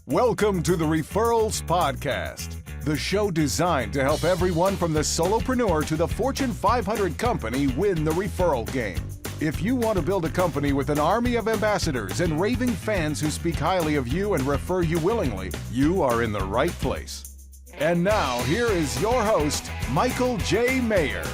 Welcome to the Referrals Podcast, the show designed to help everyone from the solopreneur to the Fortune 500 company win the referral game. If you want to build a company with an army of ambassadors and raving fans who speak highly of you and refer you willingly, you are in the right place. And now, here is your host, Michael J. Maher.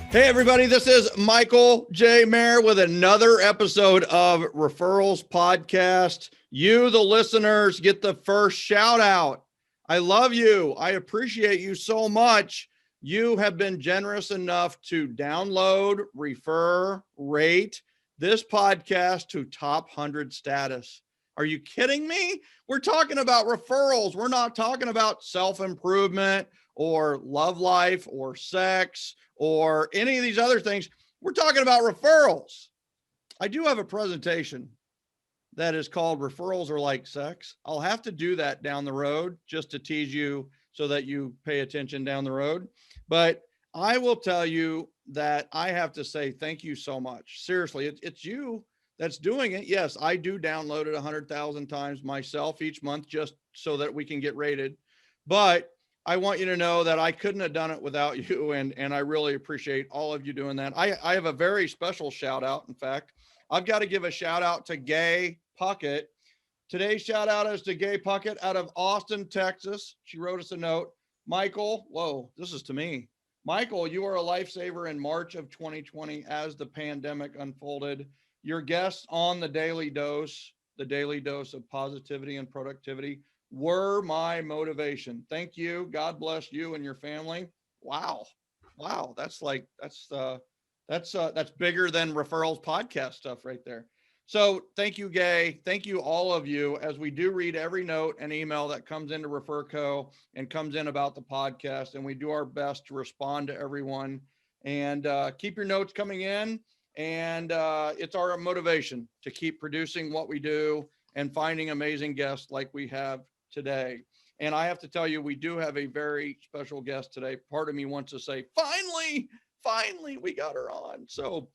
Hey, everybody, this is Michael J. Maher with another episode of Referrals Podcast. You, the listeners, get the first shout out. I love you. I appreciate you so much. You have been generous enough to download, refer, rate this podcast to top 100 status. Are you kidding me? We're talking about referrals. We're not talking about self-improvement or love life or sex or any of these other things. We're talking about referrals. I do have a presentation that is called Referrals Are Like Sex. I'll have to do that down the road just to tease you so that you pay attention down the road. But I will tell you that I have to say thank you so much. Seriously, it's you that's doing it. Yes, I do download it 100,000 times myself each month just so that we can get rated. But I want you to know that I couldn't have done it without you. And I really appreciate all of you doing that. I have a very special shout out. In fact, I've got to give a shout out to Gay Puckett. Today's shout out is to Gay Puckett out of Austin, Texas. She wrote us a note. Michael, whoa, this is to me. Michael, you are a lifesaver in March of 2020 as the pandemic unfolded. Your guests on the daily dose of positivity and productivity were my motivation. Thank you. God bless you and your family. Wow. That's bigger than Referrals Podcast stuff right there. So thank you, Gay. Thank you, all of you, as we do read every note and email that comes into ReferCo and comes in about the podcast. And we do our best to respond to everyone, and keep your notes coming in. And it's our motivation to keep producing what we do and finding amazing guests like we have today. And I have to tell you, we do have a very special guest today. Part of me wants to say, finally, we got her on. So,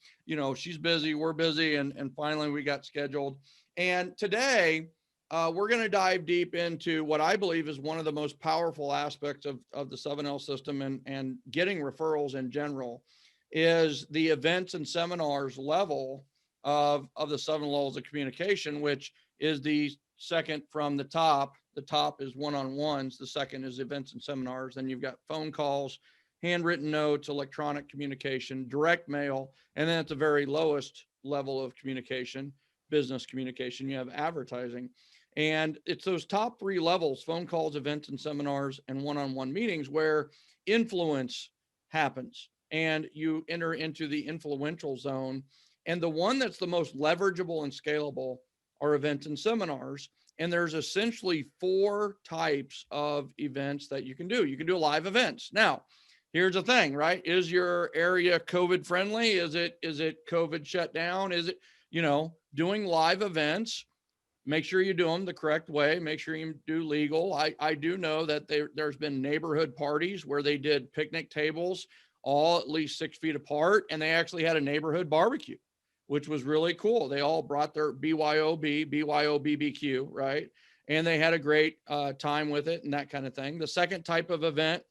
she's busy, we're busy, and finally we got scheduled. And today, we're going to dive deep into what I believe is one of the most powerful aspects of the 7L system and getting referrals in general is the events and seminars level of the 7 levels of communication, which is the second from the top. The top is one-on-ones. The second is events and seminars. Then you've got phone calls, handwritten notes, electronic communication, direct mail. And then at the very lowest level of communication, business communication, you have advertising. And it's those top 3 levels, phone calls, events and seminars, and one-on-one meetings, where influence happens and you enter into the influential zone. And the one that's the most leverageable and scalable are events and seminars. And there's essentially 4 types of events that you can do. You can do live events. Now, here's the thing, right? Is your area COVID friendly? Is it COVID shut down? Is it, doing live events? Make sure you do them the correct way. Make sure you do legal. I do know that there's been neighborhood parties where they did picnic tables all at least 6 feet apart. And they actually had a neighborhood barbecue, which was really cool. They all brought their BYOBBQ, right? And they had a great time with it and that kind of thing. The second type of event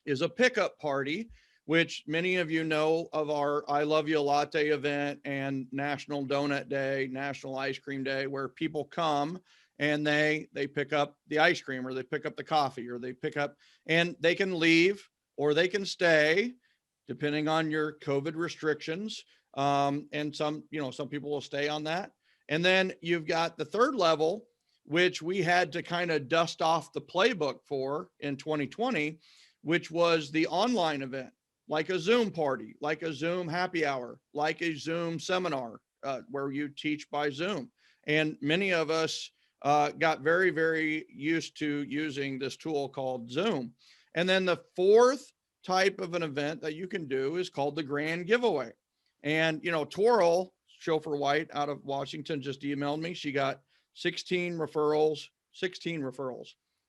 is a pickup party, which many of you know of our I Love You Latte event and National Donut Day, National Ice Cream Day, where people come and they pick up the ice cream, or they pick up the coffee, or they pick up, and they can leave or they can stay depending on your COVID restrictions. And some people will stay on that. And then you've got the third level, which we had to kind of dust off the playbook for in 2020, which was the online event, like a Zoom party, like a Zoom happy hour, like a Zoom seminar, where you teach by Zoom. And many of us got very, very used to using this tool called Zoom. And then the fourth type of an event that you can do is called the grand giveaway. And, Torrell Chauffeur White out of Washington just emailed me. She got 16 referrals,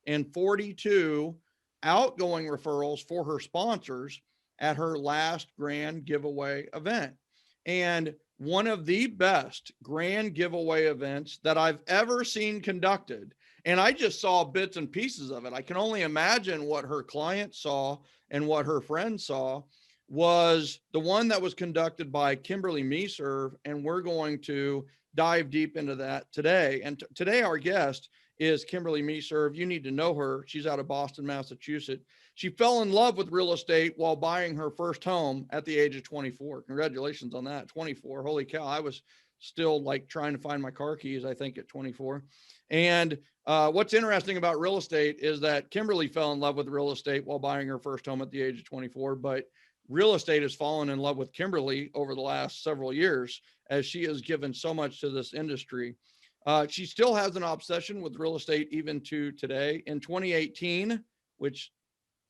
and 42 outgoing referrals for her sponsors at her last grand giveaway event. And one of the best grand giveaway events that I've ever seen conducted. And I just saw bits and pieces of it. I can only imagine what her clients saw and what her friends saw. Was the one that was conducted by Kimberlee Meserve. And we're going to dive deep into that today. And today our guest is Kimberlee Meserve. You need to know her. She's out of Boston, Massachusetts. She fell in love with real estate while buying her first home at the age of 24. Congratulations on that. 24. Holy cow. I was still like trying to find my car keys, I think, at 24. And what's interesting about real estate is that Kimberlee fell in love with real estate while buying her first home at the age of 24, but real estate has fallen in love with Kimberlee over the last several years as she has given so much to this industry. She still has an obsession with real estate even to today. In 2018, which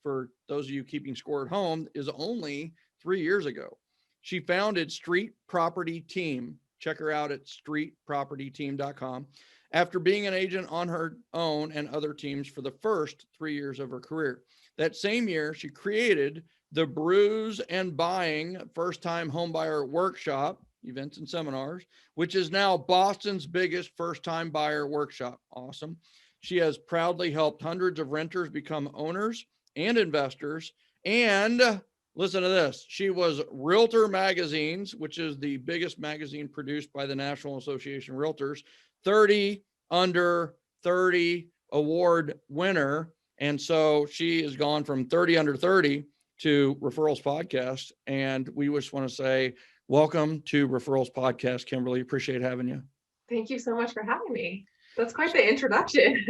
for those of you keeping score at home is only 3 years ago, she founded Street Property Team. Check her out at streetpropertyteam.com. After being an agent on her own and other teams for the first 3 years of her career. That same year, she created the Brews and Buying first-time homebuyer workshop, events and seminars, which is now Boston's biggest first-time buyer workshop. Awesome. She has proudly helped hundreds of renters become owners and investors. And listen to this. She was Realtor Magazine's, which is the biggest magazine produced by the National Association of Realtors, 30 under 30 award winner. And so she has gone from 30 under 30 to Referrals Podcast. And we just want to say, welcome to Referrals Podcast, Kimberlee. Appreciate having you. Thank you so much for having me. That's quite the introduction.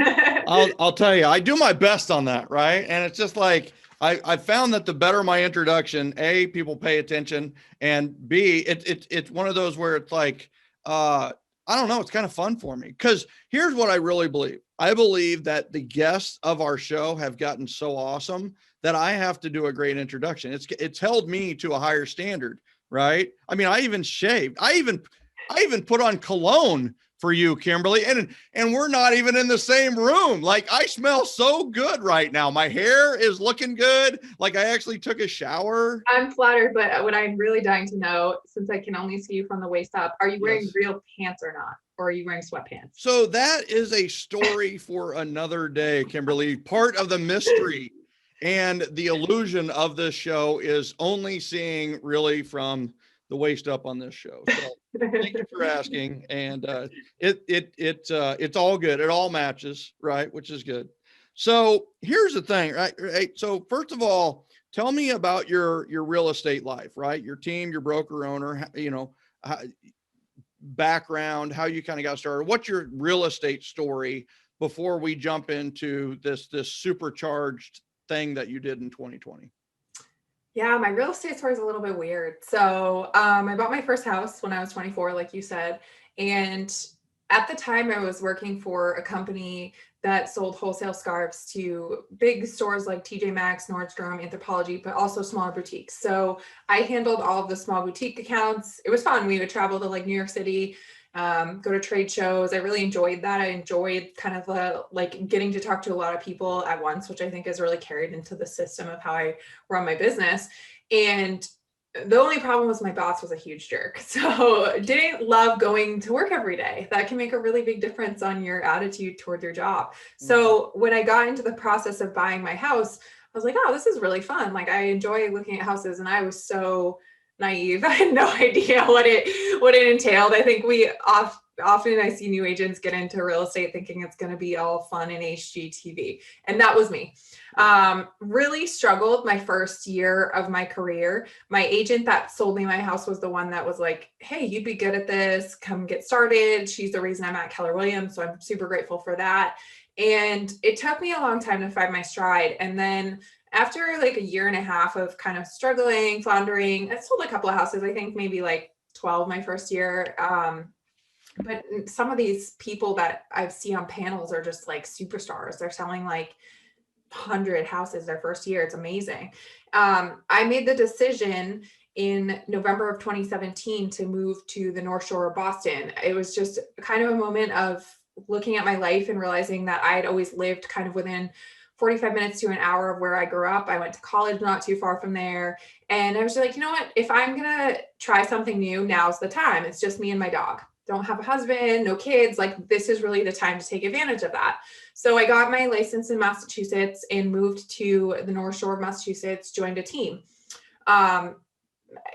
I'll tell you, I do my best on that, right? And it's just like, I found that the better my introduction, A, people pay attention, and B, it's one of those where it's like, I don't know, it's kind of fun for me. Because here's what I really believe. I believe that the guests of our show have gotten so awesome that I have to do a great introduction. It's held me to a higher standard, right? I mean, I even shaved. I even put on cologne for you, Kimberlee, and we're not even in the same room. Like, I smell so good right now. My hair is looking good. Like, I actually took a shower. I'm flattered, but what I'm really dying to know, since I can only see you from the waist up, are you wearing real pants or not? Or are you wearing sweatpants? So that is a story for another day, Kimberlee. Part of the mystery and the illusion of this show is only seeing really from the waist up on this show. So thank you for asking. And it's all good. It all matches, right? Which is good. So here's the thing, right? So first of all, tell me about your real estate life, right? Your team, your broker owner, background, how you kind of got started. What's your real estate story before we jump into this supercharged thing that you did in 2020? Yeah, my real estate story is a little bit weird. So I bought my first house when I was 24, like you said. And at the time I was working for a company that sold wholesale scarves to big stores like TJ Maxx, Nordstrom, Anthropologie, but also smaller boutiques. So I handled all of the small boutique accounts. It was fun. We would travel to like New York City, go to trade shows. I really enjoyed that. I enjoyed kind of like getting to talk to a lot of people at once, which I think is really carried into the system of how I run my business. And the only problem was my boss was a huge jerk. So didn't love going to work every day. That can make a really big difference on your attitude toward your job. So when I got into the process of buying my house, I was like, oh, this is really fun. Like, I enjoy looking at houses, and I was so naive. I had no idea what it entailed. I think often I see new agents get into real estate thinking it's going to be all fun and HGTV. And that was me. Really struggled my first year of my career. My agent that sold me my house was the one that was like, hey, you'd be good at this. Come get started. She's the reason I'm at Keller Williams. So I'm super grateful for that. And it took me a long time to find my stride. And then after like a year and a half of kind of struggling, floundering, I sold a couple of houses, I think maybe like 12 my first year. But some of these people that I see on panels are just like superstars. They're selling like 100 houses their first year. It's amazing. I made the decision in November of 2017 to move to the North Shore of Boston. It was just kind of a moment of looking at my life and realizing that I had always lived kind of within 45 minutes to an hour of where I grew up. I went to college not too far from there. And I was like, you know what? If I'm going to try something new, now's the time. It's just me and my dog. Don't have a husband, no kids. Like, this is really the time to take advantage of that. So I got my license in Massachusetts and moved to the North Shore of Massachusetts, joined a team.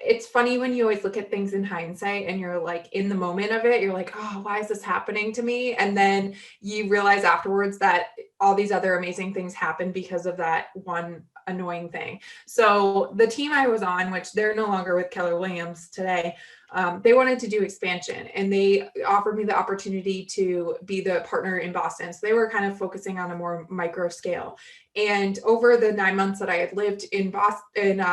It's funny when you always look at things in hindsight and you're like in the moment of it, you're like, oh, why is this happening to me? And then you realize afterwards that all these other amazing things happened because of that one annoying thing. So the team I was on, which they're no longer with Keller Williams today, they wanted to do expansion, and they offered me the opportunity to be the partner in Boston. So they were kind of focusing on a more micro scale. And over the 9 months that I had lived in Boston,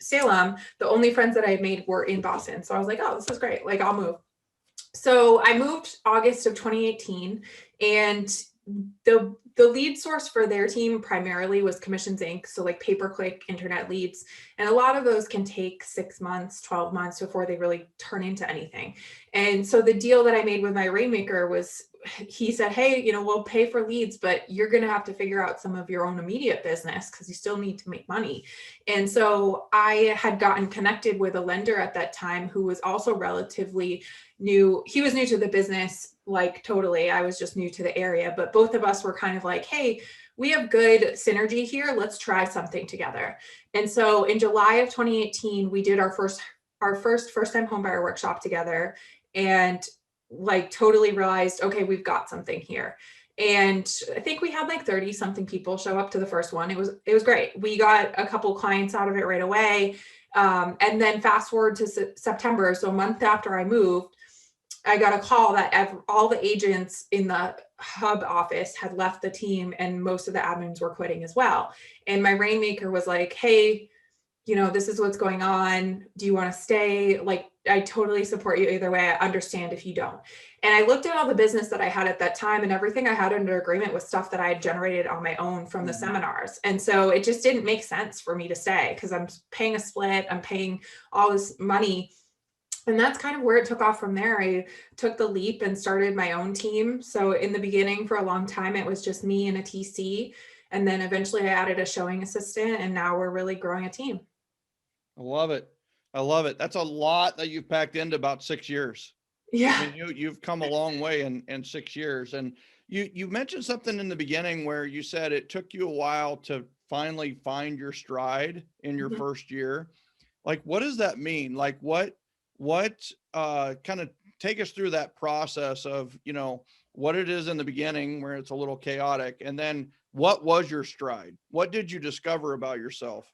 Salem, the only friends that I had made were in Boston. So I was like, oh, this is great. Like, I'll move. So I moved August of 2018, and the lead source for their team primarily was Commissions Inc. So like pay-per-click internet leads. And a lot of those can take 6 months, 12 months before they really turn into anything. And so the deal that I made with my rainmaker was, he said, hey, we'll pay for leads, but you're going to have to figure out some of your own immediate business because you still need to make money. And so I had gotten connected with a lender at that time who was also relatively new. He was new to the business, like totally. I was just new to the area, but both of us were kind of like, hey, we have good synergy here. Let's try something together. And so in July of 2018, we did our first time homebuyer workshop together, and like totally realized, okay, we've got something here. And I think we had like 30 something people show up to the first one. It was great. We got a couple clients out of it right away. And then fast forward to September. So a month after I moved, I got a call that all the agents in the hub office had left the team, and most of the admins were quitting as well. And my rainmaker was like, hey, this is what's going on. Do you want to stay? Like, I totally support you either way. I understand if you don't. And I looked at all the business that I had at that time, and everything I had under agreement was stuff that I had generated on my own from the seminars. And so it just didn't make sense for me to stay because I'm paying a split, I'm paying all this money. And that's kind of where it took off from there. I took the leap and started my own team. So in the beginning, for a long time, it was just me and a TC. And then eventually I added a showing assistant, and now we're really growing a team. I love it. I love it. That's a lot that you've packed into about 6 years. Yeah. I mean, you've come a long way in 6 years. And you mentioned something in the beginning where you said it took you a while to finally find your stride in your first year. Like, what does that mean? Like, what kind of take us through that process of, what it is in the beginning where it's a little chaotic, and then what was your stride? What did you discover about yourself?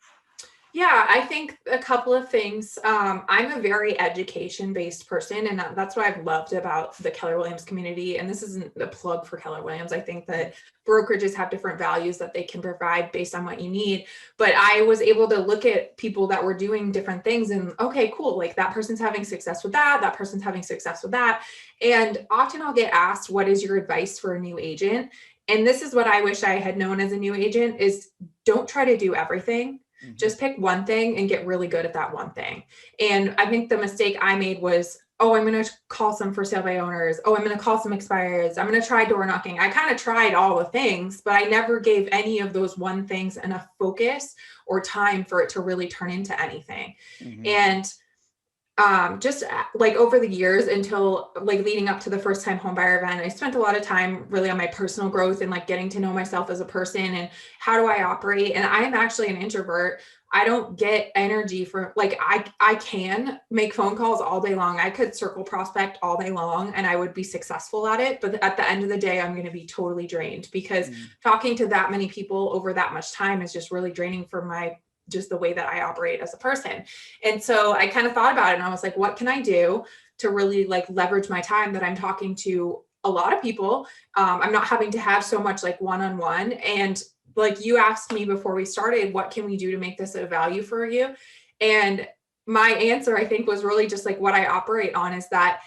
Yeah, I think a couple of things. I'm a very education-based person, and that's what I've loved about the Keller Williams community. And this isn't a plug for Keller Williams. I think that brokerages have different values that they can provide based on what you need. But I was able to look at people that were doing different things and, okay, cool. Like, that person's having success with that. That person's having success with that. And often I'll get asked, what is your advice for a new agent? And this is what I wish I had known as a new agent is, don't try to do everything. Just pick one thing and get really good at that one thing. And I think the mistake I made was, oh, I'm going to call some for sale by owners. Oh, I'm going to call some expireds. I'm going to try door knocking. I kind of tried all the things, but I never gave any of those one things enough focus or time for it to really turn into anything. And just like over the years until like leading up to the first time homebuyer event, I spent a lot of time really on my personal growth and like getting to know myself as a person and how do I operate. And I am actually an introvert. I don't get energy for like, I can make phone calls all day long. I could circle prospect all day long and I would be successful at it. But at the end of the day, I'm going to be totally drained because talking to that many people over that much time is just really draining for just the way that I operate as a person. And so I kind of thought about it and I was like, what can I do to really like leverage my time that I'm talking to a lot of people? I'm not having to have so much like one-on-one. And like you asked me before we started, what can we do to make this a value for you? And my answer, I think, was really just like what I operate on is that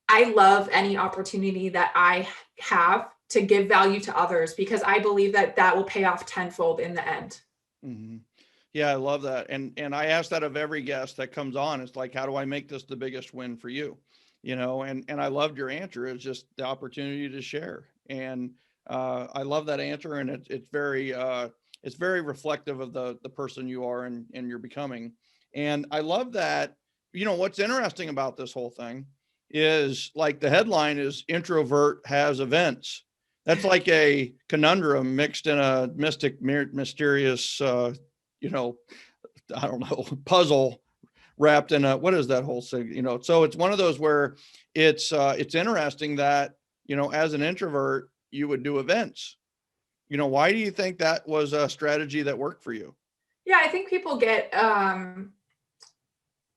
I love any opportunity that I have to give value to others because I believe that that will pay off tenfold in the end. Yeah, I love that. And I ask that of every guest that comes on. It's like, how do I make this the biggest win for you? And I loved your answer. It's just the opportunity to share. And I love that answer, and it's very reflective of the person you are and you're becoming. And I love that. What's interesting about this whole thing is, like, the headline is introvert has events. That's like a conundrum mixed in a mysterious, I don't know, puzzle wrapped in what is that whole thing? So it's one of those where it's interesting that, as an introvert, you would do events. Why do you think that was a strategy that worked for you? Yeah, I think people get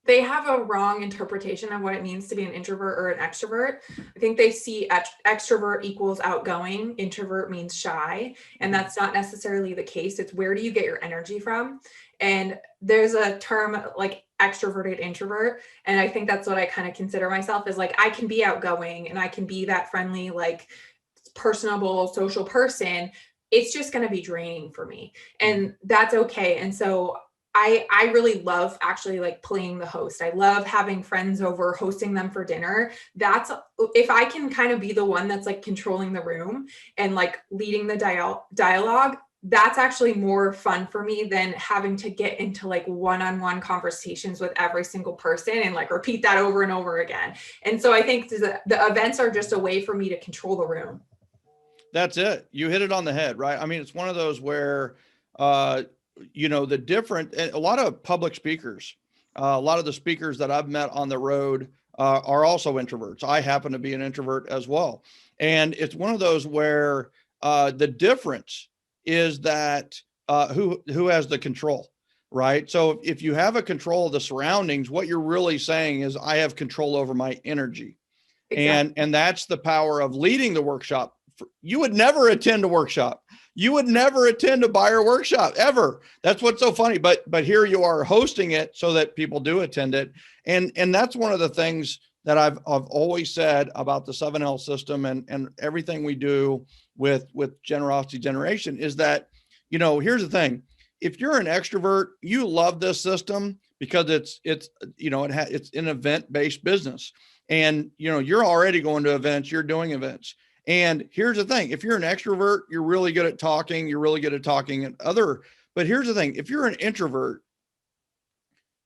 they have a wrong interpretation of what it means to be an introvert or an extrovert. I think they see extrovert equals outgoing, introvert means shy, and that's not necessarily the case. It's where do you get your energy from? And there's a term like extroverted introvert, and I think that's what I kind of consider myself, is like I can be outgoing and I can be that friendly, like personable, social person. It's just going to be draining for me, and that's okay. And so I really love actually like playing the host. I love having friends over, hosting them for dinner. That's if I can kind of be the one that's like controlling the room and like leading the dialogue, that's actually more fun for me than having to get into like one-on-one conversations with every single person and like repeat that over and over again. And so I think the events are just a way for me to control the room. That's it. You hit it on the head, right? I mean, it's one of those where, a lot of public speakers, a lot of the speakers that I've met on the road are also introverts. I happen to be an introvert as well. And it's one of those where the difference is that who has the control, right? So if you have a control of the surroundings, what you're really saying is I have control over my energy. Exactly. And that's the power of leading the workshop. You would never attend a workshop. You would never attend a buyer workshop ever. That's what's so funny. But here you are hosting it so that people do attend it. And that's one of the things that I've always said about the 7L system and everything we do with Generosity Generation is that, here's the thing. If you're an extrovert, you love this system because it's an event-based business. And, you're already going to events, you're doing events. And here's the thing, if you're an extrovert, you're really good at talking, but here's the thing, if you're an introvert,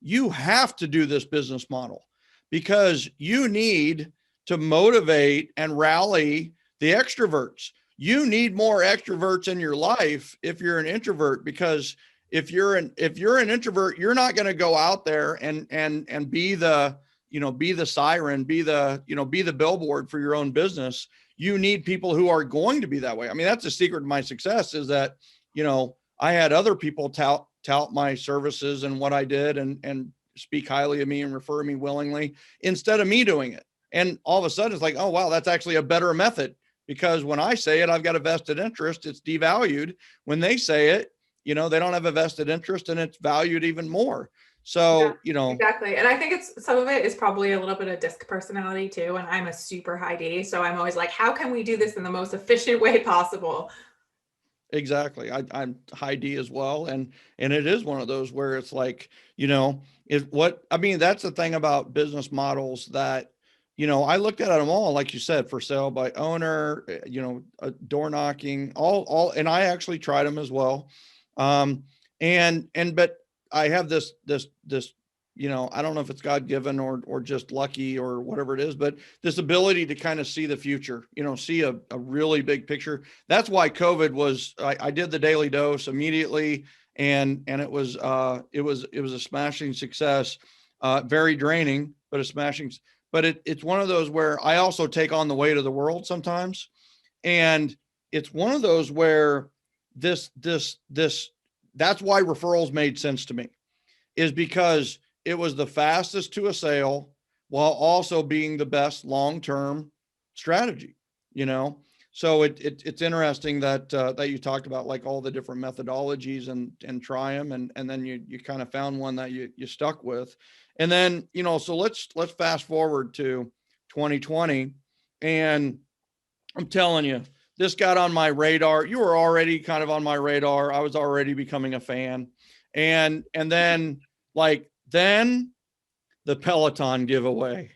you have to do this business model because you need to motivate and rally the extroverts. You need more extroverts in your life if you're an introvert, because if you're an introvert, you're not going to go out there and be the siren, be the billboard for your own business. You need people who are going to be that way. I mean, that's the secret of my success is that, I had other people tout my services and what I did and speak highly of me and refer me willingly instead of me doing it. And all of a sudden it's like, oh, wow, that's actually a better method, because when I say it, I've got a vested interest. It's devalued. When they say it, they don't have a vested interest and it's valued even more. So, yeah, exactly. And I think some of it is probably a little bit of disc personality too. And I'm a super high D. So I'm always like, how can we do this in the most efficient way possible? Exactly. I'm high D as well. And it is one of those where it's like, that's the thing about business models that, I looked at them all, like you said, for sale by owner, door knocking, all, and I actually tried them as well. But I have this, I don't know if it's God given or just lucky or whatever it is, but this ability to kind of see the future, see a really big picture. That's why COVID I did the daily dose immediately. And it was a smashing success, very draining, but it's one of those where I also take on the weight of the world sometimes. And it's one of those where that's why referrals made sense to me, is because it was the fastest to a sale while also being the best long-term strategy, So it's interesting that you talked about like all the different methodologies and try them. And then you kind of found one that you stuck with. And then, so let's fast forward to 2020. And I'm telling you, this got on my radar. You were already kind of on my radar. I was already becoming a fan. And then the Peloton giveaway.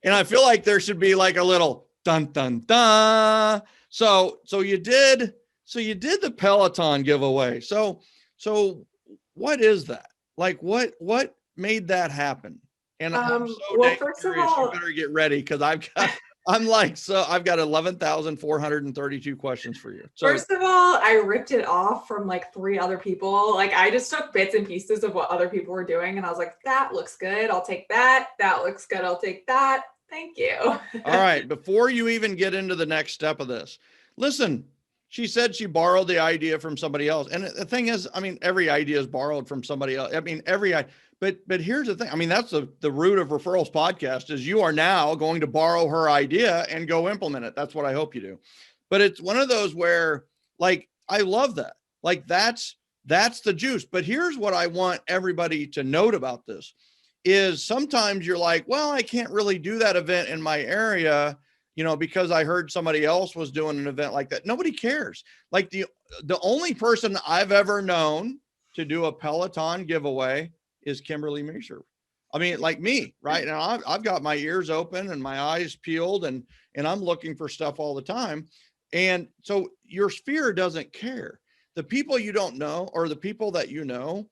And I feel like there should be like a little dun, dun, dun, So you did the Peloton giveaway. So what is that? Like what made that happen? And I'm so Well, dang first of curious. You all, better get ready because I've got 11,432 questions for you. So first of all, I ripped it off from like 3 other people. Like I just took bits and pieces of what other people were doing. And I was like, that looks good. I'll take that. That looks good. I'll take that. Thank you. all right, before you even get into the next step of this, listen, she said she borrowed the idea from somebody else. And the thing is, I mean, every idea is borrowed from somebody else. I mean, but here's the thing. I mean, that's the root of Referrals podcast is you are now going to borrow her idea and go implement it. That's what I hope you do. But it's one of those where like, I love that. Like that's the juice. But here's what I want everybody to note about this is sometimes you're like, well, I can't really do that event in my area, because I heard somebody else was doing an event like that. Nobody cares. Like the only person I've ever known to do a Peloton giveaway is Kimberlee Meserve. I mean, like me, right? Now I've got my ears open and my eyes peeled and I'm looking for stuff all the time. And so your sphere doesn't care. The people you don't know or the people that you know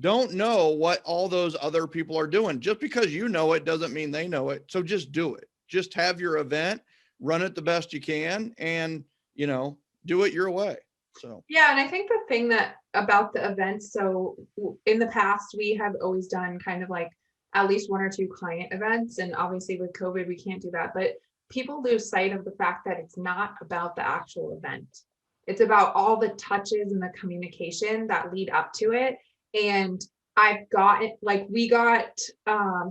don't know what all those other people are doing. Just because you know it doesn't mean they know it. So just do it. Just have your event, run it the best you can, and do it your way. So yeah, and I think the thing that about the events, so in the past we have always done kind of like at least 1 or 2 client events, and obviously with COVID we can't do that, but people lose sight of the fact that it's not about the actual event. It's about all the touches and the communication that lead up to it. And I've gotten we got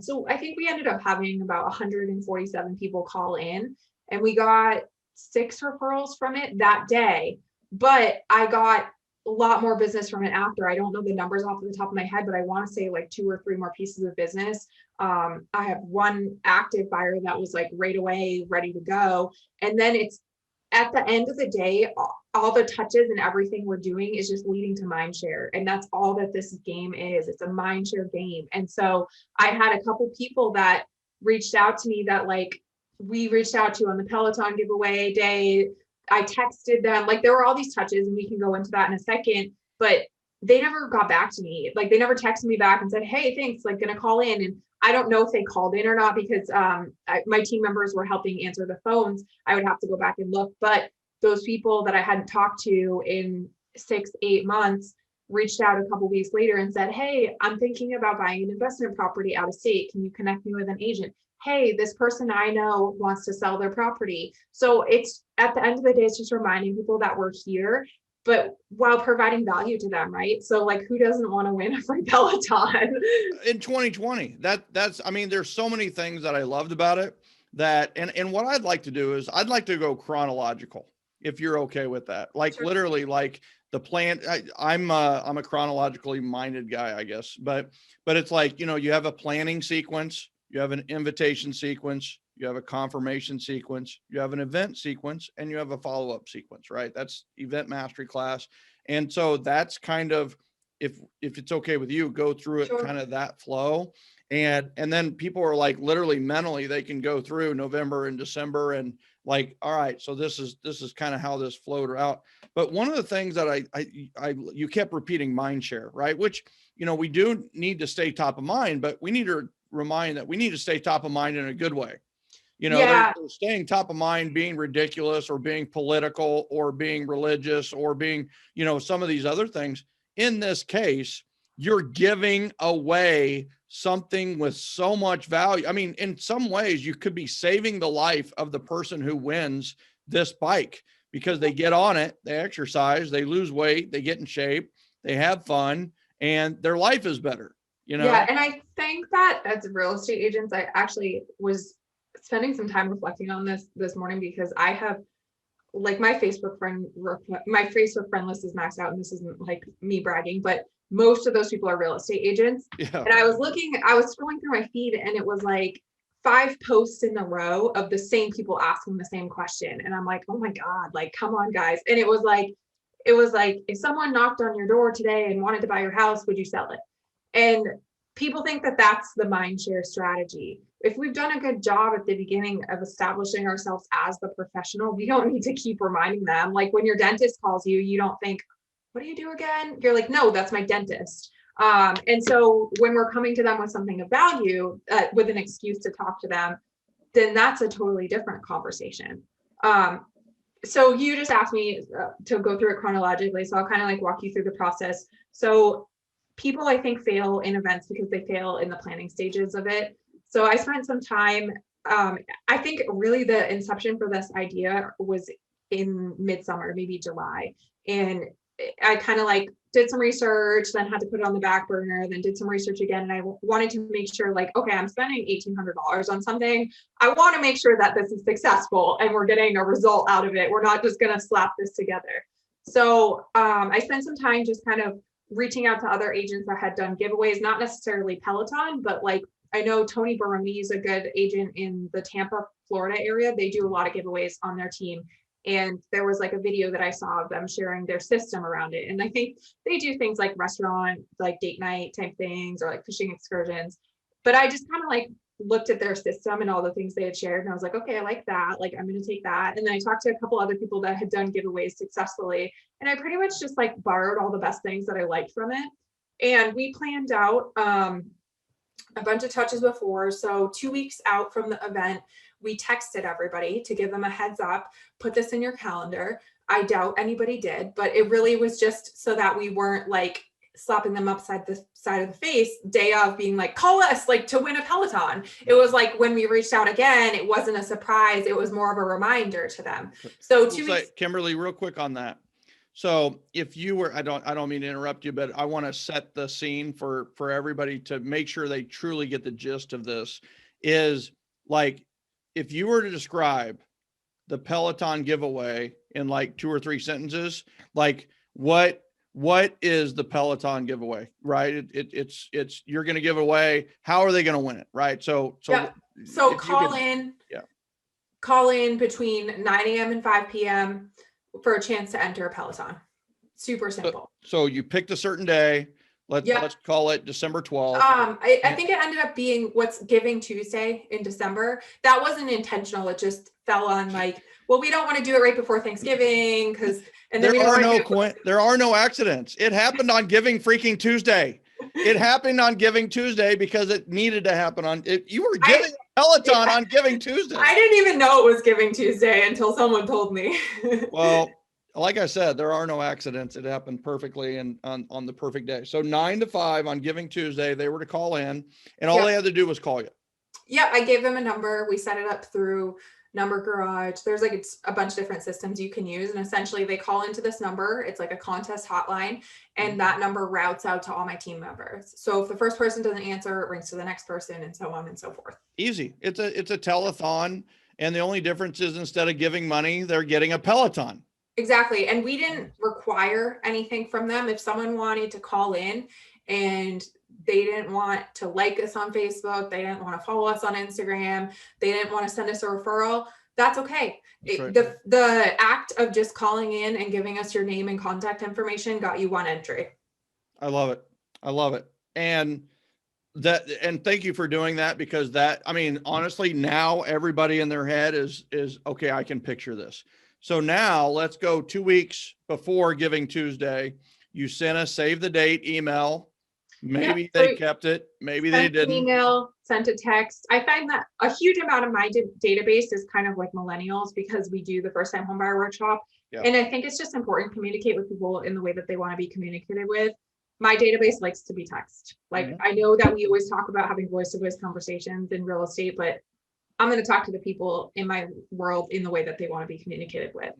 so I think we ended up having about 147 people call in, and we got 6 referrals from it that day, but I got a lot more business from it after. I don't know the numbers off the top of my head, but I want to say like 2 or 3 more pieces of business. I have 1 active buyer that was like right away ready to go, and then it's at the end of the day, all the touches and everything we're doing is just leading to mind share. And that's all that this game is. It's a mind share game. And so I had a couple people that reached out to me that like we reached out to on the Peloton giveaway day. I texted them, like there were all these touches, and we can go into that in a second, but they never got back to me. Like they never texted me back and said, hey, thanks, like gonna call in. And I don't know if they called in or not because my team members were helping answer the phones. I would have to go back and look, but those people that I hadn't talked to in 6-8 months reached out a couple weeks later and said, hey, I'm thinking about buying an investment property out of state. Can you connect me with an agent? Hey, this person I know wants to sell their property. So it's at the end of the day, it's just reminding people that we're here, but while providing value to them, right? So like, who doesn't want to win a free Peloton? In 2020, I mean, there's so many things that I loved about it and what I'd like to do is I'd like to go chronological, if you're okay with that. Like Sure. literally like the plan. I'm a chronologically minded guy, I guess, but it's like, you have a planning sequence, you have an invitation sequence, you have a confirmation sequence, you have an event sequence, and you have a follow-up sequence, right? That's event mastery class. And so that's kind of, if it's okay with you, go through it. Sure. Kind of that flow. And then people are like, literally mentally, they can go through November and December and like, all right, so this is kind of how this flowed out. But one of the things that you kept repeating mind share, right? Which, we do need to stay top of mind, but we need to remind that we need to stay top of mind in a good way. Yeah. They're staying top of mind, being ridiculous or being political or being religious or being, some of these other things. In this case, you're giving away something with so much value. I mean, in some ways, you could be saving the life of the person who wins this bike because they get on it, they exercise, they lose weight, they get in shape, they have fun, and their life is better. Yeah, and I think that as real estate agents, I actually was spending some time reflecting on this morning because I have like my Facebook friend list is maxed out, and this isn't like me bragging, but most of those people are real estate agents. Yeah. And I was scrolling through my feed, and it was like 5 posts in a row of the same people asking the same question. And I'm like, oh my God, like, come on, guys. And it was like, if someone knocked on your door today and wanted to buy your house, would you sell it? And people think that that's the mind share strategy. if we've done a good job at the beginning of establishing ourselves as the professional, we don't need to keep reminding them. Like when your dentist calls you, you don't think, what do you do again? You're like, no, that's my dentist. And so when we're coming to them with something of value, with an excuse to talk to them, then that's a totally different conversation. So you just asked me to go through it chronologically. So I'll kind of like walk you through the process. So people, I think, fail in events because they fail in the planning stages of it. So I spent some time, I think really the inception for this idea was in midsummer, maybe July. And I kind of like did some research, then had to put it on the back burner, then did some research again. And I wanted to make sure like, okay, I'm spending $1,800 on something. I want to make sure that this is successful and we're getting a result out of it. We're not just going to slap this together. So I spent some time just kind of reaching out to other agents that had done giveaways, not necessarily Peloton, but like I know Tony Barami is a good agent in the Tampa, Florida area. They do a lot of giveaways on their team. And there was like a video that I saw of them sharing their system around it. And I think they do things like restaurant, like date night type things or like fishing excursions. But I just kind of like looked at their system and all the things they had shared. And I was like, okay, I like that. Like, I'm going to take that. And then I talked to a couple other people that had done giveaways successfully. And I pretty much just like borrowed all the best things that I liked from it. And we planned out a bunch of touches before. So 2 weeks out from the event, we texted everybody to give them a heads up, put this in your calendar. I doubt anybody did, but it really was just so that we weren't like slapping them upside the side of the face day of being like, call us like to win a Peloton. It was like when we reached out again, it wasn't a surprise. It was more of a reminder to them. So 2 weeks. Kimberlee, real quick on that. So if you were, I don't mean to interrupt you, but I want to set the scene for everybody to make sure they truly get the gist of this is like, if you were to describe the Peloton giveaway in like 2 or 3 sentences, like what is the Peloton giveaway, right? It's you're going to give away. How are they going to win it? Right. So call in between 9 a.m. and 5 p.m. for a chance to enter a Peloton. Super simple. So you picked a certain day. Let's call it December 12th. I think it ended up being what's Giving Tuesday in December. That wasn't intentional. It just fell on like, well, we don't want to do it right before Thanksgiving because there are no accidents. It happened on Giving freaking Tuesday. It happened on Giving Tuesday because it needed to happen on it. You were giving a Peloton on Giving Tuesday. I didn't even know it was Giving Tuesday until someone told me. Well, like I said, there are no accidents. It happened perfectly and on the perfect day. So 9 to 5 on Giving Tuesday, they were to call in and all they had to do was call you. Yeah. I gave them a number. We set it up through Number Garage. There's like, it's a bunch of different systems you can use. And essentially they call into this number. It's like a contest hotline and that number routes out to all my team members. So if the first person doesn't answer, it rings to the next person and so on and so forth. Easy. It's a telethon. And the only difference is instead of giving money, they're getting a Peloton. Exactly. And we didn't require anything from them. If someone wanted to call in and they didn't want to like us on Facebook, they didn't want to follow us on Instagram, they didn't want to send us a referral, that's okay. Right. The act of just calling in and giving us your name and contact information got you one entry. I love it. And thank you for doing that because honestly, now everybody in their head is okay, I can picture this. So now let's go 2 weeks before Giving Tuesday. You sent a save the date email. Maybe they kept it. Maybe they didn't. Email, sent a text. I find that a huge amount of my database is kind of like millennials because we do the first time homebuyer workshop. Yeah. And I think it's just important to communicate with people in the way that they want to be communicated with. My database likes to be text. Like I know that we always talk about having voice-to-voice conversations in real estate, but I'm going to talk to the people in my world in the way that they want to be communicated with.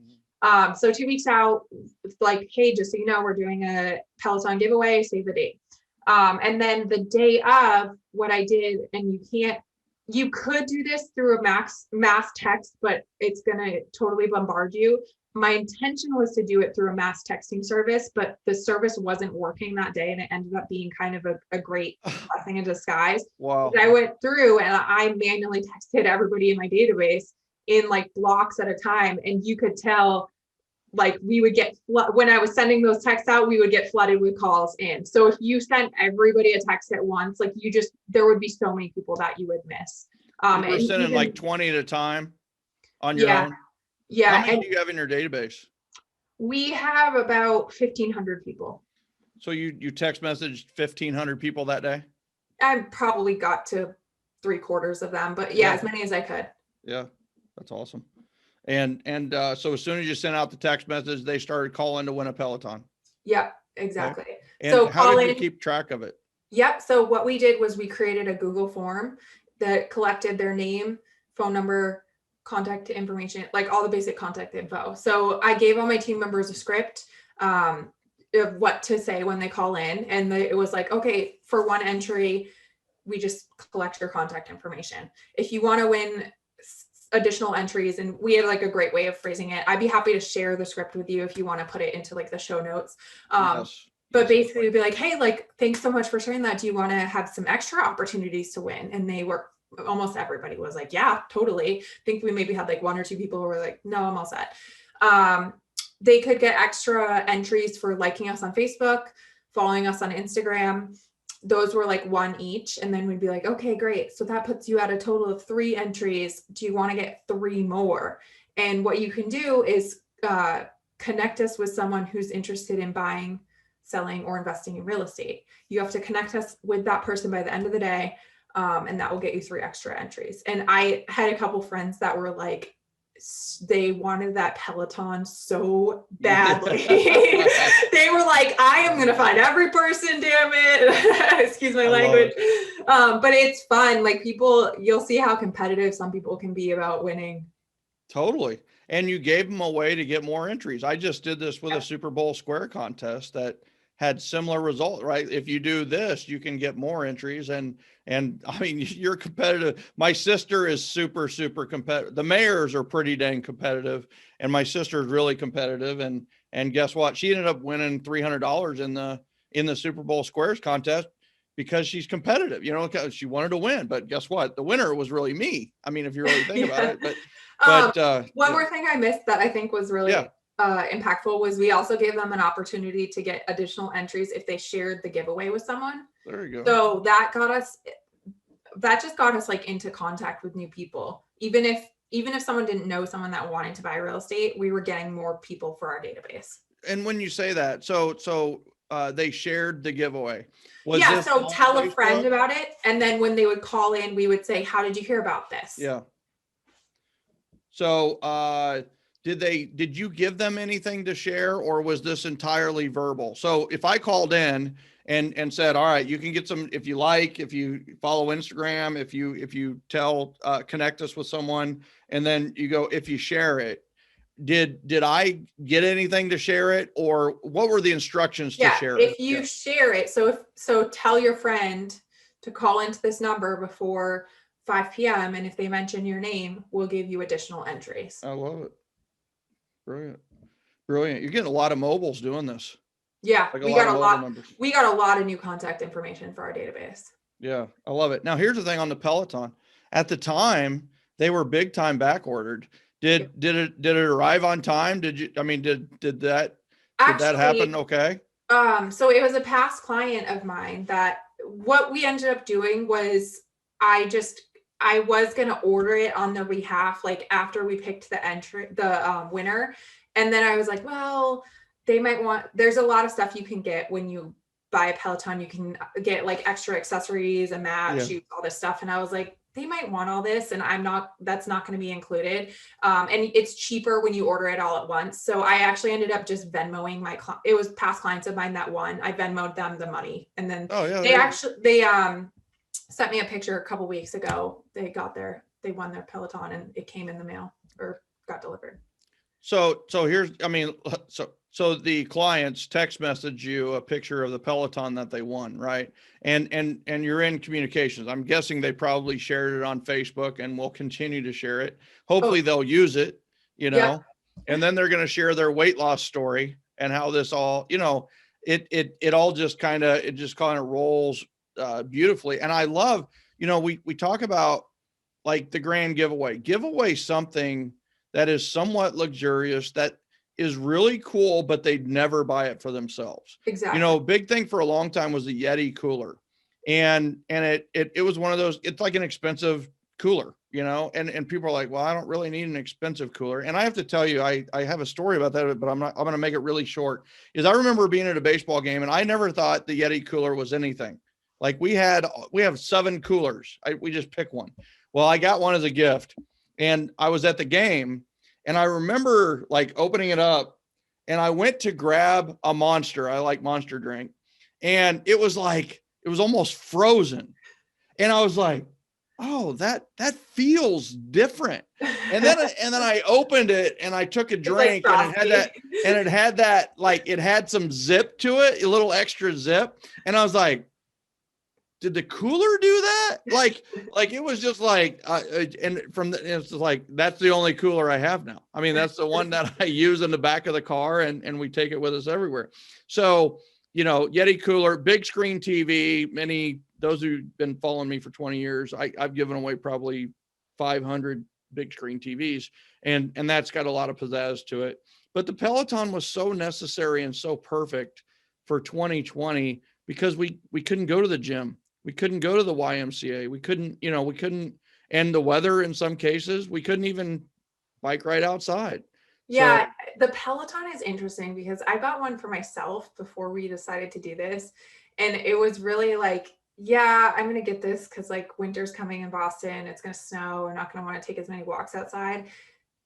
So 2 weeks out, like, hey, just so you know, we're doing a Peloton giveaway, save the date. And then the day of, what I did, and you could do this through a mass text, but it's going to totally bombard you. My intention was to do it through a mass texting service, but the service wasn't working that day. And it ended up being kind of a great blessing in disguise. Wow. I went through and I manually texted everybody in my database in like blocks at a time. And you could tell, like, we would get, when I was sending those texts out, we would get flooded with calls in. So if you sent everybody a text at once, like there would be so many people that you would miss. You were sending like 20 at a time on your own? Yeah. How many do you have in your database? We have about 1,500 people. So you text messaged 1,500 people that day? I probably got to 3/4 of them, but yeah, as many as I could. Yeah, that's awesome. And so as soon as you sent out the text message, they started calling to win a Peloton. Yep, exactly. Okay. And so how did you keep track of it? Yep. So what we did was we created a Google form that collected their name, phone number, contact information, like all the basic contact info. So I gave all my team members a script of what to say when they call in. And it was like, okay, for one entry, we just collect your contact information. If you want to win additional entries, and we had like a great way of phrasing it, I'd be happy to share the script with you if you want to put it into like the show notes. But basically it'd be like, hey, like, thanks so much for sharing that. Do you want to have some extra opportunities to win? And they were, almost everybody was like, yeah, totally. I think we maybe had like 1 or 2 people who were like, no, I'm all set. They could get extra entries for liking us on Facebook, following us on Instagram. Those were like 1 each. And then we'd be like, okay, great. So that puts you at a total of 3 entries. Do you want to get 3 more? And what you can do is connect us with someone who's interested in buying, selling, or investing in real estate. You have to connect us with that person by the end of the day. And that will get you 3 extra entries. And I had a couple friends that were like, they wanted that Peloton so badly. They were like, I am going to find every person, damn it. Excuse my language. But it's fun. Like, people, you'll see how competitive some people can be about winning. Totally. And you gave them a way to get more entries. I just did this with a Super Bowl square contest that had similar result, right? If you do this, you can get more entries. And I mean, you're competitive. My sister is super, super competitive. The Mahers are pretty dang competitive. And my sister is really competitive. And guess what? She ended up winning $300 in the Super Bowl squares contest because she's competitive, you know, she wanted to win, but guess what? The winner was really me. I mean, if you really think about it, but one more thing I missed that I think was really impactful was we also gave them an opportunity to get additional entries if they shared the giveaway with someone. There you go. So that just got us like into contact with new people. Even if someone didn't know someone that wanted to buy real estate, we were getting more people for our database. And when you say that, so they shared the giveaway. So tell a friend about it. And then when they would call in, we would say, how did you hear about this? Yeah. So, did you give them anything to share, or was this entirely verbal? So if I called in and said, all right, you can get some, if you follow Instagram, if you connect us with someone, and then you go, if you share it, did I get anything to share it, or what were the instructions to share it? If you share it, so tell your friend to call into this number before 5 p.m. And if they mention your name, we'll give you additional entries. I love it. Brilliant. You're getting a lot of mobiles doing this. Yeah, we got a lot of new contact information for our database. Yeah, I love it. Now, here's the thing on the Peloton. At the time, they were big time back ordered. Did it arrive on time? Did that happen? Okay. So it was a past client of mine that what we ended up doing was I was going to order it on their behalf, like after we picked the winner. And then I was like, well, there's a lot of stuff you can get when you buy a Peloton. You can get like extra accessories, a mat, shoes, all this stuff. And I was like, they might want all this, and that's not going to be included. And it's cheaper when you order it all at once. So I actually ended up just Venmoing it was past clients of mine that won. I Venmoed them the money. And then they sent me a picture a couple weeks ago. They won their Peloton, and it came in the mail or got delivered. So the clients text message you a picture of the Peloton that they won, right? And you're in communications. I'm guessing they probably shared it on Facebook and will continue to share it. Hopefully they'll use it, and then they're going to share their weight loss story and how this all, it all just kind of rolls beautifully. And I love, we talk about like the grand giveaway something that is somewhat luxurious, that is really cool, but they'd never buy it for themselves. Exactly. Big thing for a long time was the Yeti cooler. And it was one of those, it's like an expensive cooler, and people are like, well, I don't really need an expensive cooler. And I have to tell you, I have a story about that, but I'm going to make it really short. Is I remember being at a baseball game and I never thought the Yeti cooler was anything. Like we have 7 coolers. We just pick one. Well, I got one as a gift and I was at the game and I remember like opening it up and I went to grab a Monster. I like Monster drink. And it was almost frozen. And I was like, oh, that feels different. And then I opened it and I took a drink and it had that, like it had some zip to it, a little extra zip. And I was like, did the cooler do that? Like it was just like, it's like, that's the only cooler I have now. I mean, that's the one that I use in the back of the car and we take it with us everywhere. So, Yeti cooler, big screen TV, those who've been following me for 20 years, I've given away probably 500 big screen TVs and that's got a lot of pizzazz to it. But the Peloton was so necessary and so perfect for 2020 because we couldn't go to the gym. We couldn't go to the YMCA. We couldn't, and the weather in some cases, we couldn't even bike right outside. Yeah, the Peloton is interesting because I got one for myself before we decided to do this. And it was really like, yeah, I'm going to get this because like winter's coming in Boston. It's going to snow. We're not going to want to take as many walks outside.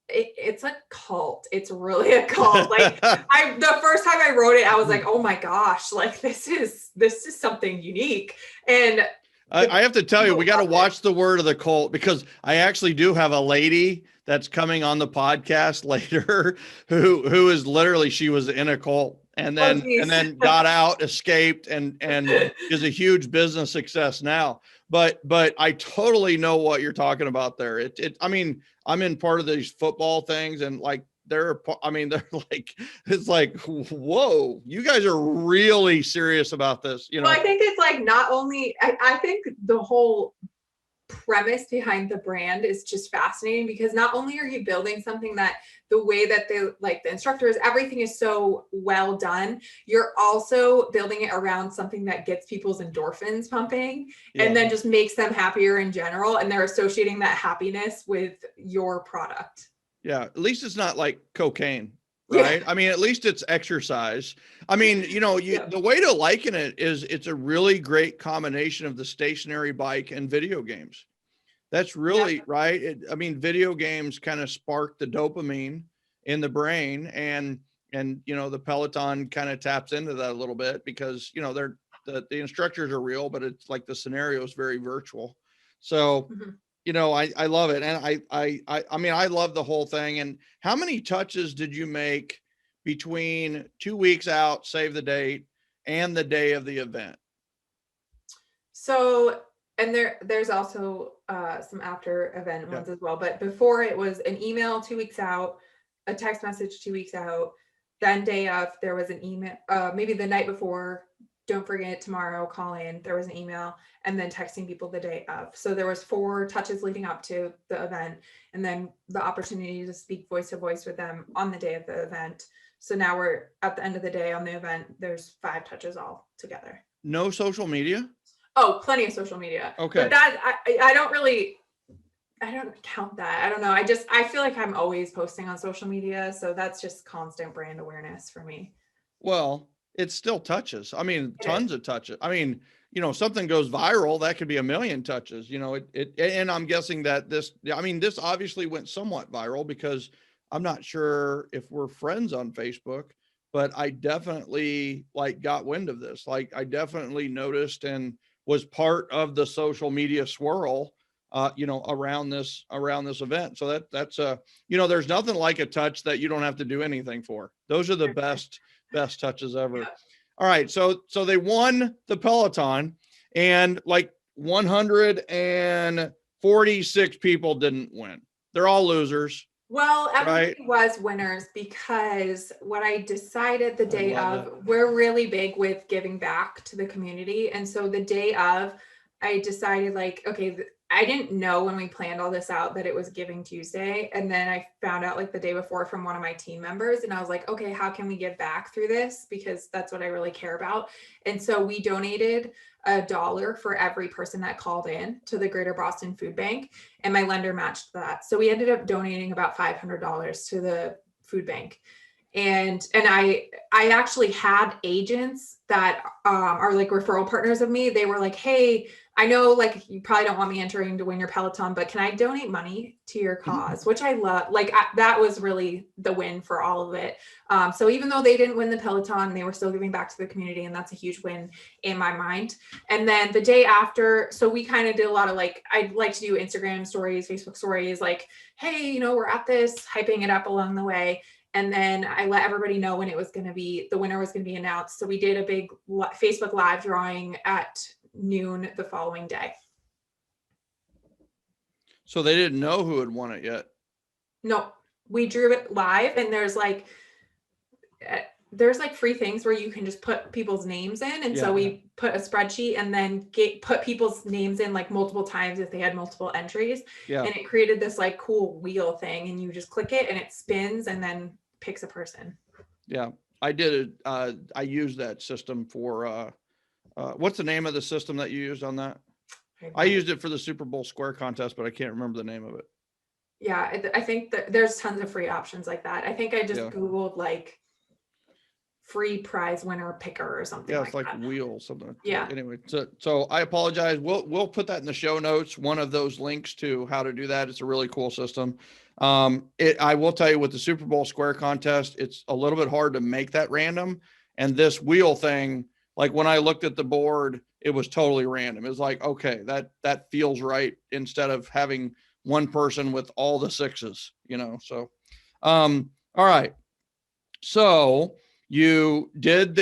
It's a cult. It's really a cult. Like the first time I wrote it, I was like, oh my gosh, like this is something unique. And I have to tell you, we got to watch the word of the cult because I actually do have a lady that's coming on the podcast later who is literally, she was in a cult and then got out, escaped and is a huge business success now. But I totally know what you're talking about there. I mean, I'm in part of these football things and like, they're like, it's like, whoa, you guys are really serious about this. Well, I think it's like not only, I think the whole premise behind the brand is just fascinating because not only are you building something that the way that they like the instructors, everything is so well done, you're also building it around something that gets people's endorphins pumping and then just makes them happier in general. And they're associating that happiness with your product. Yeah. At least it's not like cocaine, right? Yeah. I mean, at least it's exercise. I mean, the way to liken it is it's a really great combination of the stationary bike and video games. That's really right. Video games kind of spark the dopamine in the brain and the Peloton kind of taps into that a little bit because, the instructors are real, but it's like the scenario is very virtual. So, I love it. And I love the whole thing. And how many touches did you make between 2 weeks out, save the date, and the day of the event? So, and there's also some after event ones as well. But before it was an email 2 weeks out, a text message 2 weeks out, then day of there was an email, maybe the night before, don't forget tomorrow, call in, there was an email, and then texting people the day of. So there was 4 touches leading up to the event, and then the opportunity to speak voice to voice with them on the day of the event. So now we're at the end of the day on the event, there's 5 touches all together. No social media? Oh, plenty of social media. Okay. But that, I don't count that. I don't know. I feel like I'm always posting on social media. So that's just constant brand awareness for me. Well, it still touches. I mean, tons of touches. I mean, something goes viral, that could be 1 million touches, and I'm guessing that this obviously went somewhat viral because I'm not sure if we're friends on Facebook, but I definitely got wind of this. Like I definitely noticed and was part of the social media swirl, around this event. So that's there's nothing like a touch that you don't have to do anything for. Those are the best touches ever. Yeah. All right. So they won the Peloton and 146 people didn't win. They're all losers. Well, everybody was winners because what I decided the day of, we're really big with giving back to the community. And so the day of, I decided okay, I didn't know when we planned all this out that it was Giving Tuesday. And then I found out like the day before from one of my team members, and I was like, okay, how can we give back through this? Because that's what I really care about. And so we donated $1 for every person that called in to the Greater Boston Food Bank, and my lender matched that. So we ended up donating about $500 to the food bank. And I actually had agents that are like referral partners of me. They were like, hey, I know like you probably don't want me entering to win your Peloton, but can I donate money to your cause? Which I love. Like that was really the win for all of it. So even though they didn't win the Peloton, they were still giving back to the community, and that's a huge win in my mind. And then the day after, so we kind of did a lot of like, I'd like to do Instagram stories, Facebook stories, like, hey, we're at this, hyping it up along the way. And then I let everybody know when it was going to be, the winner was going to be announced. So we did a big Facebook Live drawing at noon the following day. So they didn't know who had won it yet? No, we drew it live, and there's like free things where you can just put people's names in. And so we put a spreadsheet and then put people's names in like multiple times if they had multiple entries. Yeah. And it created this like cool wheel thing, and you just click it and it spins and then picks a person. Yeah, I did it. I used that system for, what's the name of the system that you used on that? I used it for the Super Bowl square contest, but I can't remember the name of it. Yeah, I think that there's tons of free options like that. I think I just Googled like free prize winner picker or something. Yeah, it's like wheel something. Yeah. Anyway, so I apologize. We'll put that in the show notes. One of those links to how to do that. It's a really cool system. I will tell you, with the Super Bowl square contest, it's a little bit hard to make that random. And this wheel thing, like when I looked at the board, it was totally random. It was like, okay, that feels right, instead of having one person with all the sixes, so, all right. So you did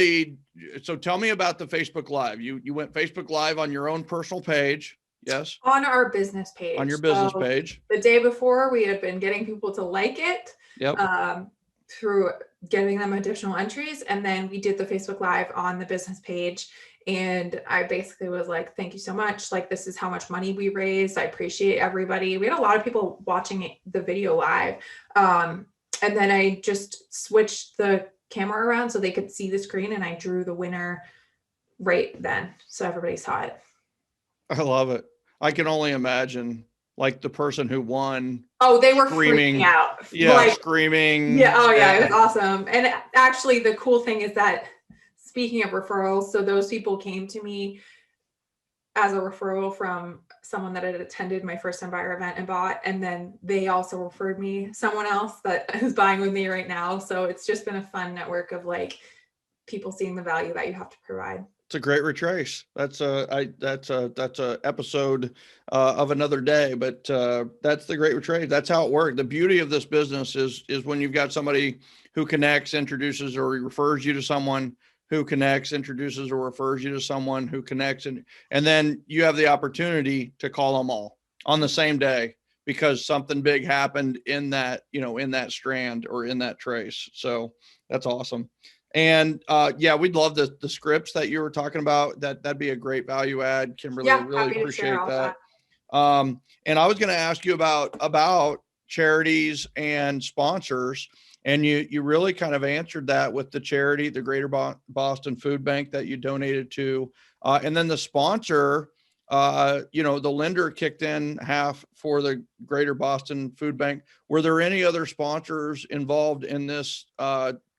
so tell me about the Facebook Live. You went Facebook Live on your own personal page. Yes. On our business page. On your business page. The day before, we had been getting people to like it. Yep. Through giving them additional entries. And then we did the Facebook Live on the business page. And I basically was like, thank you so much. Like, this is how much money we raised. I appreciate everybody. We had a lot of people watching the video live. And then I just switched the camera around so they could see the screen, and I drew the winner right then. So everybody saw it. I love it. I can only imagine like the person who won. Oh, they were screaming freaking out. Yeah. Like, screaming. Yeah. Oh yeah. It was awesome. And actually the cool thing is that, speaking of referrals, so those people came to me as a referral from someone that had attended my first time buyer event and bought, and then they also referred me someone else that is buying with me right now. So it's just been a fun network of like people seeing the value that you have to provide. It's a great retrace. That's a episode of another day, but that's the great retrace. That's how it works. The beauty of this business is when you've got somebody who connects, introduces, or refers you to someone who connects, introduces, or refers you to someone who connects, and then you have the opportunity to call them all on the same day because something big happened in that, in that strand or in that trace. So that's awesome. And we'd love the scripts that you were talking about. That'd be a great value add, Kimberlee. Yeah, really appreciate that. And I was going to ask you about charities and sponsors, and you really kind of answered that with the charity, the Greater Boston Food Bank that you donated to, and then the sponsor. The lender kicked in half for the Greater Boston Food Bank. Were there any other sponsors involved in this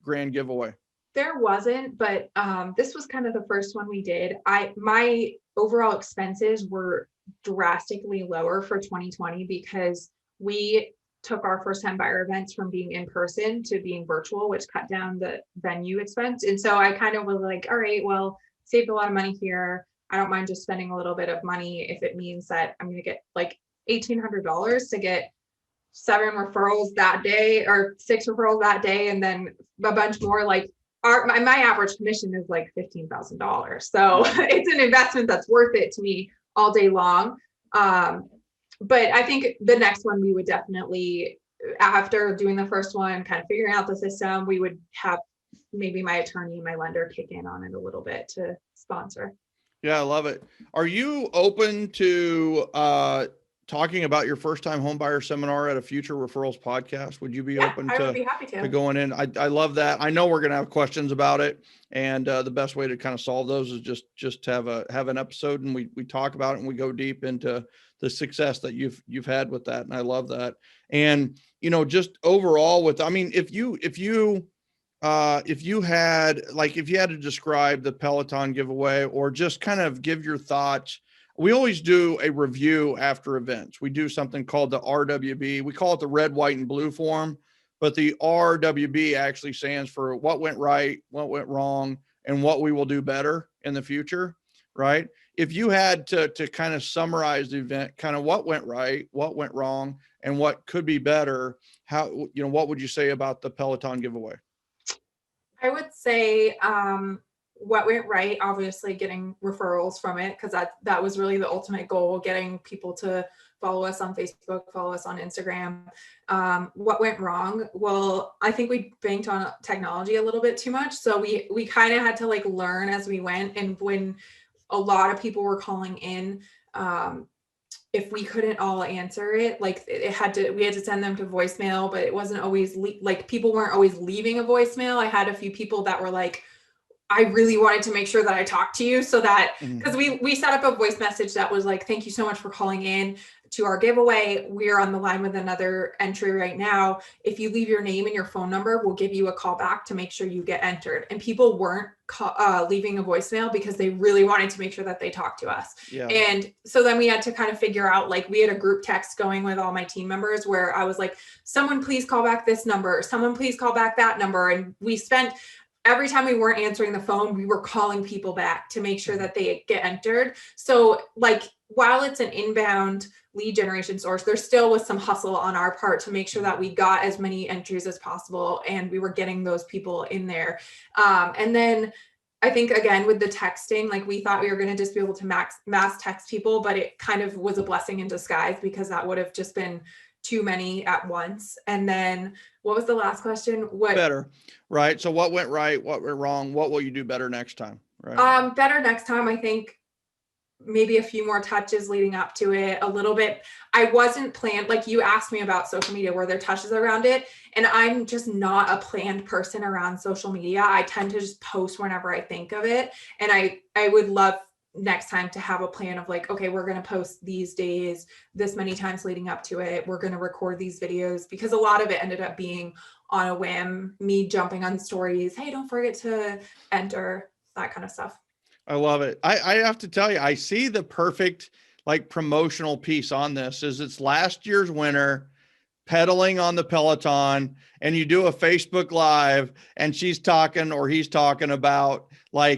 grand giveaway? There wasn't, but this was kind of the first one we did. My overall expenses were drastically lower for 2020 because we took our first time buyer events from being in person to being virtual, which cut down the venue expense. And so I kind of was like, all right, well, saved a lot of money here. I don't mind just spending a little bit of money if it means that I'm going to get like $1,800 to get 7 referrals that day or 6 referrals that day, and then a bunch more. Like my average commission is like $15,000. So it's an investment that's worth it to me all day long. But I think the next one we would definitely, after doing the first one, kind of figuring out the system, we would have maybe my attorney and my lender kick in on it a little bit to sponsor. Yeah, I love it. Are you open to talking about your first time home buyer seminar at a future referrals podcast? Would you be open I would be happy to going in? I love that. I know we're going to have questions about it, and the best way to kind of solve those is just have an episode, and we talk about it, and we go deep into the success that you've had with that. And I love that. And, just overall with, I mean, if you had to describe the Peloton giveaway, or just kind of give your thoughts. We always do a review after events. We do something called the RWB. We call it the red, white, and blue form, but the RWB actually stands for what went right, what went wrong, and what we will do better in the future, right? If you had to kind of summarize the event, kind of what went right, what went wrong, and what could be better, what would you say about the Peloton giveaway? I would say what went right, obviously getting referrals from it, because that was really the ultimate goal, getting people to follow us on Facebook, follow us on Instagram. What went wrong? Well, I think we banked on technology a little bit too much. So we kind of had to learn as we went. And when a lot of people were calling in, if we couldn't all answer it, we had to send them to voicemail, but it wasn't always people weren't always leaving a voicemail. I had a few people that were like, I really wanted to make sure that I talked to you, so that, because we set up a voice message that was like, thank you so much for calling in to our giveaway. We're on the line with another entry right now. If you leave your name and your phone number, we'll give you a call back to make sure you get entered. And people weren't leaving a voicemail because they really wanted to make sure that they talked to us. Yeah. And so then we had to kind of figure out, we had a group text going with all my team members where I was like, someone please call back this number, someone please call back that number. And we spent, every time we weren't answering the phone, we were calling people back to make sure that they get entered. So while it's an inbound lead generation source, there still was some hustle on our part to make sure that we got as many entries as possible and we were getting those people in there. And then I think, again, with the texting, we thought we were going to just be able to mass text people, but it kind of was a blessing in disguise, because that would have just been too many at once. And then what was the last question? What better, right? So what went right, what went wrong, what will you do better next time? Right. Better next time, I think maybe a few more touches leading up to it, a little bit. I wasn't planned, you asked me about social media, were there touches around it? And I'm just not a planned person around social media. I tend to just post whenever I think of it. And I would love next time to have a plan of okay, we're going to post these days, this many times leading up to it. We're going to record these videos, because a lot of it ended up being on a whim, me jumping on stories. Hey, don't forget to enter, that kind of stuff. I love it. I have to tell you, I see the perfect promotional piece on this is it's last year's winner pedaling on the Peloton, and you do a Facebook Live and she's talking or he's talking about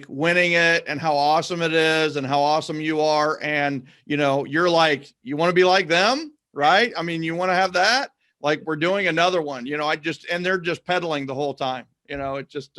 winning it and how awesome it is and how awesome you are. And, you're you want to be like them, right? I mean, you want to have that, we're doing another one, and they're just pedaling the whole time. It just,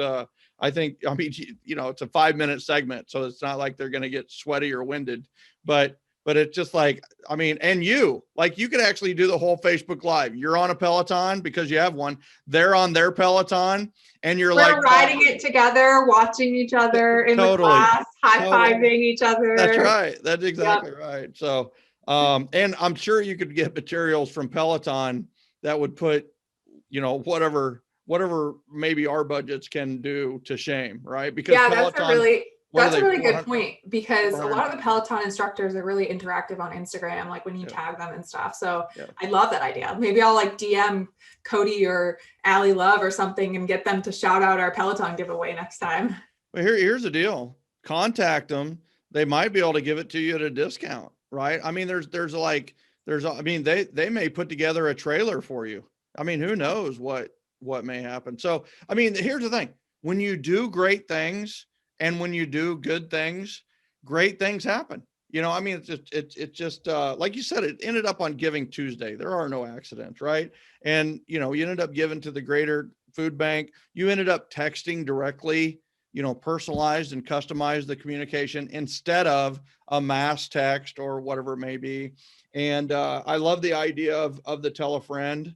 I think, it's a 5-minute segment, so it's not like they're going to get sweaty or winded, but it's just and you could actually do the whole Facebook Live. You're on a Peloton because you have one. They're on their Peloton, and we're riding it together, watching each other in the class, high-fiving each other. That's right. That's exactly right. So, and I'm sure you could get materials from Peloton that would put, whatever maybe our budgets can do to shame, right? Because Peloton, that's a really good point, because a lot of the Peloton instructors are really interactive on Instagram, when you tag them and stuff. So I love that idea. Maybe I'll DM Cody or Allie Love or something and get them to shout out our Peloton giveaway next time. Well, here's the deal. Contact them. They might be able to give it to you at a discount, right? I mean, they may put together a trailer for you. I mean, who knows what may happen. So, here's the thing. When you do great things, and when you do good things, great things happen. It's just like you said, it ended up on Giving Tuesday. There are no accidents, right? And, you ended up giving to the Greater Food Bank. You ended up texting directly, personalized and customized the communication instead of a mass text or whatever it may be. And I love the idea of the tell a friend,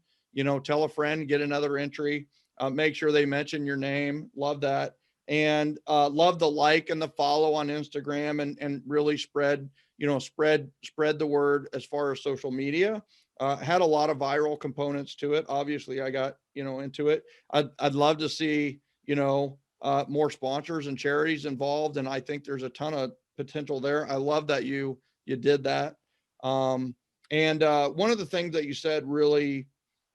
tell a friend, get another entry, make sure they mention your name. Love that. and love the like and the follow on Instagram, and really spread the word as far as social media. Had a lot of viral components to it. Obviously, I got into it. I'd love to see more sponsors and charities involved, and I think there's a ton of potential there. I love that you did that. And one of the things that you said really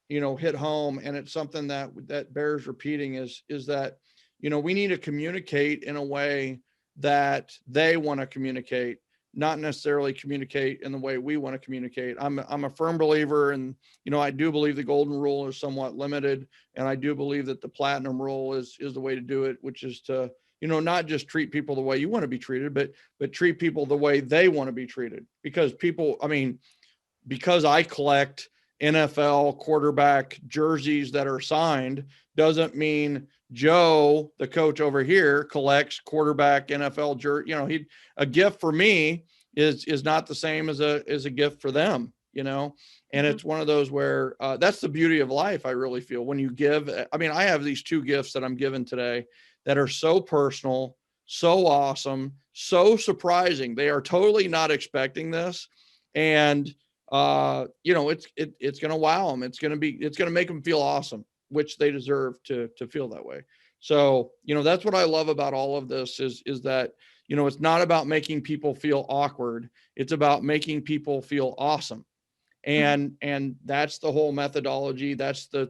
hit home, and it's something that bears repeating, is that we need to communicate in a way that they want to communicate, not necessarily communicate in the way we want to communicate. I'm a firm believer, and I do believe the golden rule is somewhat limited, and I do believe that the platinum rule is the way to do it, which is to not just treat people the way you want to be treated, but treat people the way they want to be treated. Because because I collect NFL quarterback jerseys that are signed doesn't mean Joe, the coach over here, collects quarterback NFL jersey. A gift for me is not the same as a gift for them, and it's one of those where that's the beauty of life. I really feel when you give. I have these two gifts that I'm giving today that are so personal, so awesome, so surprising. They are totally not expecting this, and it's going to wow them. It's going to make them feel awesome, which they deserve to feel that way. So, that's what I love about all of this is that, it's not about making people feel awkward. It's about making people feel awesome. And that's the whole methodology. That's the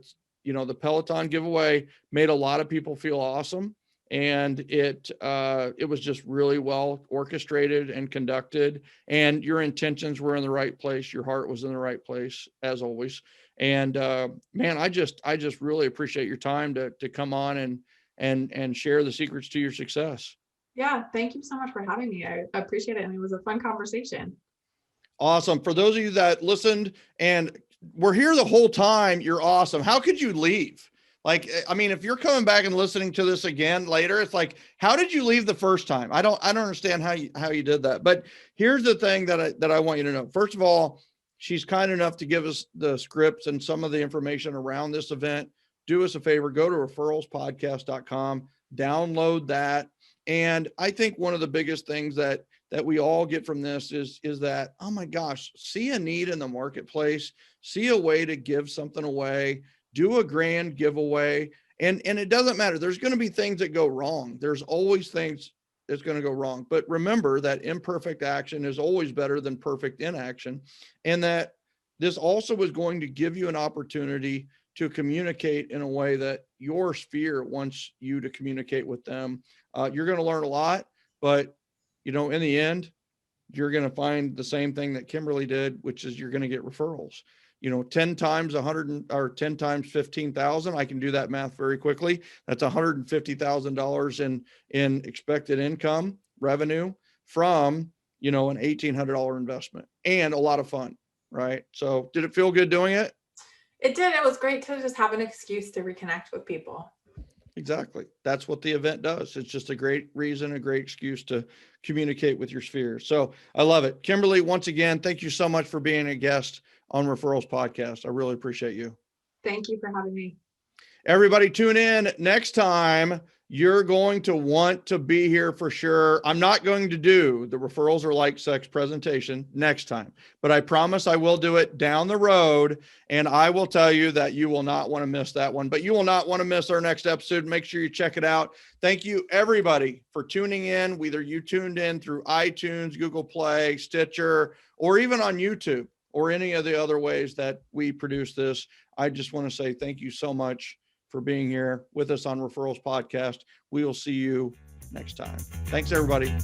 Peloton giveaway made a lot of people feel awesome. And it was just really well orchestrated and conducted, and your intentions were in the right place. Your heart was in the right place, as always. And man, I just really appreciate your time to come on and share the secrets to your success. Yeah, thank you so much for having me. I appreciate it, and it was a fun conversation. Awesome. For those of you that listened and were here the whole time, you're awesome. How could you leave? If you're coming back and listening to this again later, it's like, how did you leave the first time? I don't understand how you did that. But here's the thing that I want you to know. First of all, she's kind enough to give us the scripts and some of the information around this event. Do us a favor, go to referralspodcast.com, download that. And I think one of the biggest things that we all get from this is that, oh my gosh, see a need in the marketplace, see a way to give something away, do a grand giveaway. And it doesn't matter. There's going to be things that go wrong. There's always things that's going to go wrong. But remember that imperfect action is always better than perfect inaction. And that this also is going to give you an opportunity to communicate in a way that your sphere wants you to communicate with them. You're going to learn a lot, but in the end, you're going to find the same thing that Kimberlee did, which is you're going to get referrals. 10 times 100 or 10 times 15,000. I can do that math very quickly. That's $150,000 in expected income revenue from, an $1,800 investment, and a lot of fun. Right. So did it feel good doing it? It did. It was great to just have an excuse to reconnect with people. Exactly. That's what the event does. It's just a great reason, a great excuse to communicate with your sphere. So I love it. Kimberlee, once again, thank you so much for being a guest on Referrals Podcast. I really appreciate you. Thank you for having me. Everybody tune in next time. You're going to want to be here for sure. I'm not going to do the Referrals Are Like Sex presentation next time, but I promise I will do it down the road. And I will tell you that you will not want to miss that one, but you will not want to miss our next episode. Make sure you check it out. Thank you everybody for tuning in. Whether you tuned in through iTunes, Google Play, Stitcher, or even on YouTube, or any of the other ways that we produce this. I just want to say thank you so much for being here with us on Referrals Podcast. We will see you next time. Thanks, everybody.